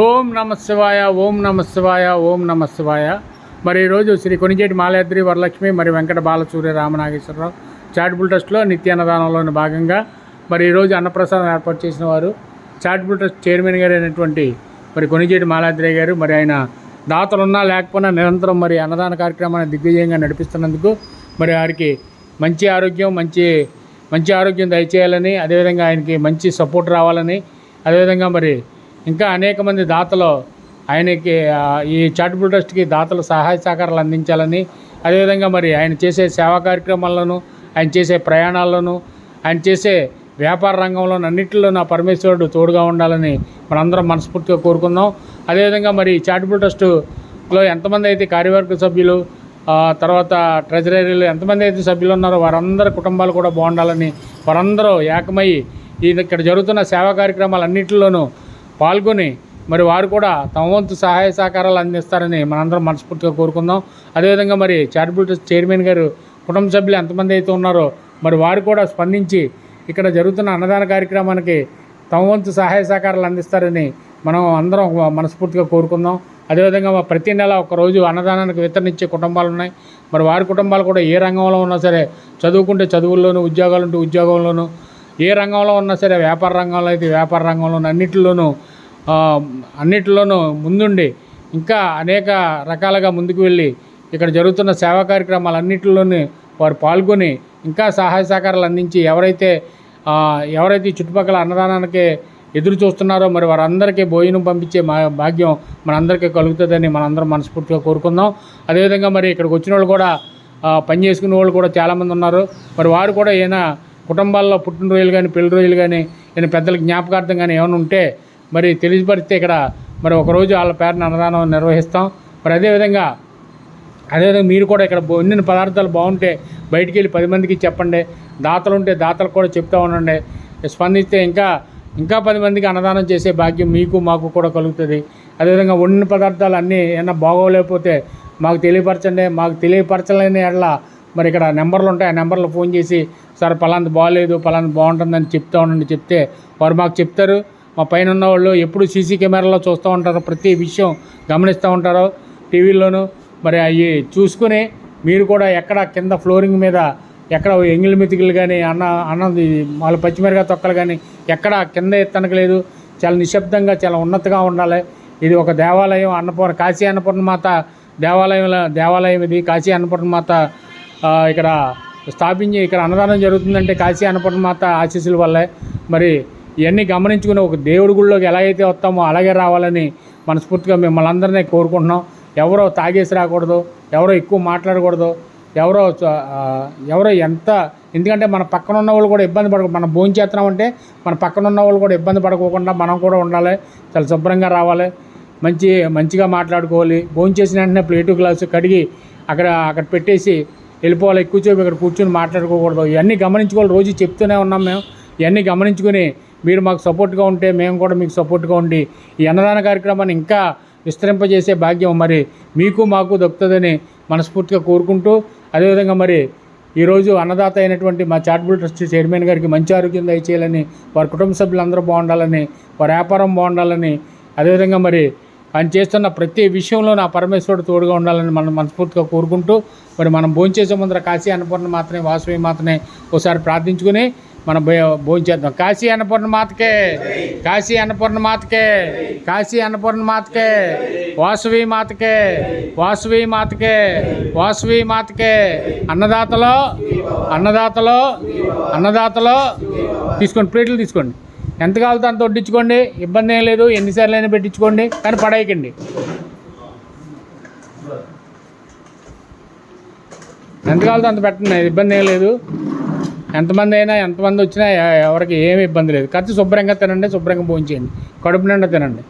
ఓం నమ శివాయ, ఓం నమ శివాయ, ఓం నమ శివాయ. మరి ఈరోజు శ్రీ కొణిజేటి మాలాద్రి వరలక్ష్మి మరి వెంకట బాలసూర్య రామనాగేశ్వరరావు చారిటబుల్ ట్రస్ట్లో నిత్య అన్నదానంలోని భాగంగా మరి ఈరోజు అన్నప్రసాదం ఏర్పాటు చేసిన వారు చారిటబుల్ ట్రస్ట్ చైర్మన్ గారు అయినటువంటి మరి కొణిజేటి మాలాద్రి గారు. మరి ఆయన దాతలున్నా లేకపోయినా నిరంతరం మరి అన్నదాన కార్యక్రమాన్ని దిగ్విజయంగా నడిపిస్తున్నందుకు మరి వారికి మంచి ఆరోగ్యం దయచేయాలని, అదేవిధంగా ఆయనకి మంచి సపోర్ట్ రావాలని, అదేవిధంగా మరి ఇంకా అనేక మంది దాతలు ఆయనకి ఈ చారిటబుల్ ట్రస్ట్కి దాతలు సహాయ సహకారాలు అందించాలని, అదేవిధంగా మరి ఆయన చేసే సేవా కార్యక్రమాల్లోనూ, ఆయన చేసే ప్రయాణాల్లోనూ, ఆయన చేసే వ్యాపార రంగంలోనూ అన్నింటిలో నా పరమేశ్వరుడు తోడుగా ఉండాలని మనందరం మనస్ఫూర్తిగా కోరుకుందాం. అదేవిధంగా మరి చారిటబుల్ ట్రస్టులో ఎంతమంది అయితే కార్యవర్గ సభ్యులు, తర్వాత ట్రెజరీలు ఎంతమంది అయితే సభ్యులు ఉన్నారో వారందరి కుటుంబాలు కూడా బాగుండాలని, వారందరూ ఏకమయ్యి ఇక్కడ జరుగుతున్న సేవా కార్యక్రమాలన్నింటిలోనూ పాల్గొని మరి వారు కూడా తమ వంతు సహాయ సహకారాలు అందిస్తారని మనందరం మనస్ఫూర్తిగా కోరుకుందాం. అదేవిధంగా మరి చారిటబుల్ ట్రస్ట్ చైర్మన్ గారు కుటుంబ సభ్యులు ఎంతమంది అయితే ఉన్నారో మరి వారు కూడా స్పందించి ఇక్కడ జరుగుతున్న అన్నదాన కార్యక్రమానికి తమ వంతు సహాయ సహకారాలు అందిస్తారని మనం అందరం మనస్ఫూర్తిగా కోరుకుందాం. అదేవిధంగా ప్రతి నెల ఒకరోజు అన్నదానానికి వితరణించే కుటుంబాలు ఉన్నాయి. మరి వారి కుటుంబాలు కూడా ఏ రంగంలో ఉన్నా సరే, చదువుకుంటే చదువుల్లోనూ, ఉద్యోగాలుంటే ఉద్యోగంలోనూ, ఏ రంగంలో ఉన్నా సరే, వ్యాపార రంగంలో అయితే వ్యాపార రంగంలోనూ అన్నిటిలోనూ ముందుండి ఇంకా అనేక రకాలుగా ముందుకు వెళ్ళి ఇక్కడ జరుగుతున్న సేవా కార్యక్రమాలన్నింటిలోనూ వారు పాల్గొని ఇంకా సహాయ సహకారాలు అందించి ఎవరైతే చుట్టుపక్కల అన్నదానానికి ఎదురు చూస్తున్నారో మరి వారందరికీ భోజనం పంపించే భాగ్యం మనందరికీ కలుగుతుందని మనందరం మనస్ఫూర్తిగా కోరుకుందాం. అదేవిధంగా మరి ఇక్కడికి వచ్చిన వాళ్ళు కూడా పని చేసుకునే వాళ్ళు కూడా చాలామంది ఉన్నారు. మరి వారు కూడా ఏమైనా కుటుంబాల్లో పుట్టినరోజులు కానీ, పెళ్లి రోజులు కానీ, ఏదైనా పెద్దల జ్ఞాపకార్థం కానీ ఏమైనా ఉంటే మరి తెలియపరిస్తే ఇక్కడ మరి ఒకరోజు వాళ్ళ పేరున అన్నదానం నిర్వహిస్తాం. మరి అదేవిధంగా మీరు కూడా ఇక్కడ వండిన పదార్థాలు బాగుంటే బయటికి వెళ్ళి 10 మందికి చెప్పండి. దాతలు ఉంటే దాతలకు కూడా చెప్తూ ఉండండి. స్పందిస్తే ఇంకా 10 మందికి అన్నదానం చేసే భాగ్యం మీకు మాకు కూడా కలుగుతుంది. అదేవిధంగా వండిన పదార్థాలు అన్నీ ఏమన్నా బాగోలేకపోతే మాకు తెలియపరచండి. మాకు తెలియపరచలేని ఎడల మరి ఇక్కడ నెంబర్లు ఉంటాయి, ఆ నెంబర్లో ఫోన్ చేసి సార్ పలాంది బాగోలేదు, పలాంది బాగుంటుందని చెప్తూ ఉండండి. చెప్తే వారు మాకు చెప్తారు. మా పైన ఉన్న వాళ్ళు ఎప్పుడు సీసీ కెమెరాలో చూస్తూ ఉంటారు, ప్రతి విషయం గమనిస్తూ ఉంటారు టీవీల్లోనూ. మరి అవి చూసుకుని మీరు కూడా ఎక్కడ కింద ఫ్లోరింగ్ మీద ఎక్కడ ఎంగిలి మెతుకులు కానీ అన్నది వాళ్ళ పచ్చిమిరకాయ తొక్కలు కానీ ఎక్కడ కింద ఎత్తనకలేదు. చాలా నిశ్శబ్దంగా చాలా ఉన్నతగా ఉండాలి. ఇది ఒక దేవాలయం, కాశీ అన్నపూర్ణమాత దేవాలయం ఇది. కాశీ అన్నపూర్ణమాత ఇక్కడ స్థాపించి ఇక్కడ అన్నదానం జరుగుతుందంటే కాశీ అన్నపూర్ణమాత ఆశీస్సుల వల్లే. మరి ఇవన్నీ గమనించుకుని ఒక దేవుడి గుడిలోకి ఎలా అయితే వస్తామో అలాగే రావాలని మనస్ఫూర్తిగా మిమ్మల్ని అందరినీ కోరుకుంటున్నాం. ఎవరో తాగేసి రాకూడదు, ఎవరో ఎక్కువ మాట్లాడకూడదు, ఎవరో ఎందుకంటే మన పక్కన ఉన్న వాళ్ళు కూడా ఇబ్బంది పడకూడదు. మనం భోజనం చేస్తున్నామంటే మన పక్కన ఉన్న వాళ్ళు కూడా ఇబ్బంది పడకోకుండా మనం కూడా ఉండాలి. చాలా శుభ్రంగా రావాలి, మంచిగా మాట్లాడుకోవాలి. భోజనం చేసిన వెంటనే ప్లేటు గ్లాసు కడిగి అక్కడ పెట్టేసి వెళ్ళిపోవాలి. ఎక్కువసేపు ఇక్కడ కూర్చొని మాట్లాడుకోకూడదు. ఇవన్నీ గమనించుకోవాలి. రోజు చెప్తూనే ఉన్నాం మేము. ఇవన్నీ గమనించుకుని మీరు మాకు సపోర్ట్గా ఉంటే మేము కూడా మీకు సపోర్ట్గా ఉండి ఈ అన్నదాన కార్యక్రమాన్ని ఇంకా విస్తరింపజేసే భాగ్యం మరి మీకు మాకు దక్కుతుందని మనస్ఫూర్తిగా కోరుకుంటూ, అదేవిధంగా మరి ఈరోజు అన్నదాత అయినటువంటి మా చారిటబుల్ ట్రస్ట్ చైర్మన్ గారికి మంచి ఆరోగ్యం దయచేయాలని, వారి కుటుంబ సభ్యులందరూ బాగుండాలని, వారి వ్యాపారం బాగుండాలని, అదేవిధంగా మరి ఆయన చేస్తున్న ప్రతి విషయంలో నా పరమేశ్వరుడు తోడుగా ఉండాలని మనం మనస్ఫూర్తిగా కోరుకుంటూ మరి మనం భోంచేసే ముందర కాశీ అన్నపూర్ణ మాత్రమే వాసవి మాత్రమే ఒకసారి ప్రార్థించుకుని మనం భోంచేద్దాం. కాశీ అన్నపూర్ణ మాతకే, కాశీ అన్నపూర్ణ మాతకే, కాశీ అన్నపూర్ణ మాతకే, వాసవి మాతకే, వాసవి మాతకే, వాసవి మాతకే. అన్నదాతలో తీసుకోండి, ప్లేట్లు తీసుకోండి. ఎంత కావాలో అంత వడ్డించుకోండి, ఇబ్బంది ఏం లేదు. ఎన్నిసార్లు అయినా పెట్టించుకోండి, కానీ పడేయకండి. ఎంత కావాలో అంత పెట్టండి, ఇబ్బంది ఏం లేదు. ఎంతమంది వచ్చినా ఎవరికి ఏమి ఇబ్బంది లేదు. ఖర్చు శుభ్రంగా తినండి, శుభ్రంగా భోంచేయండి, కడుపు నిండా తినండి.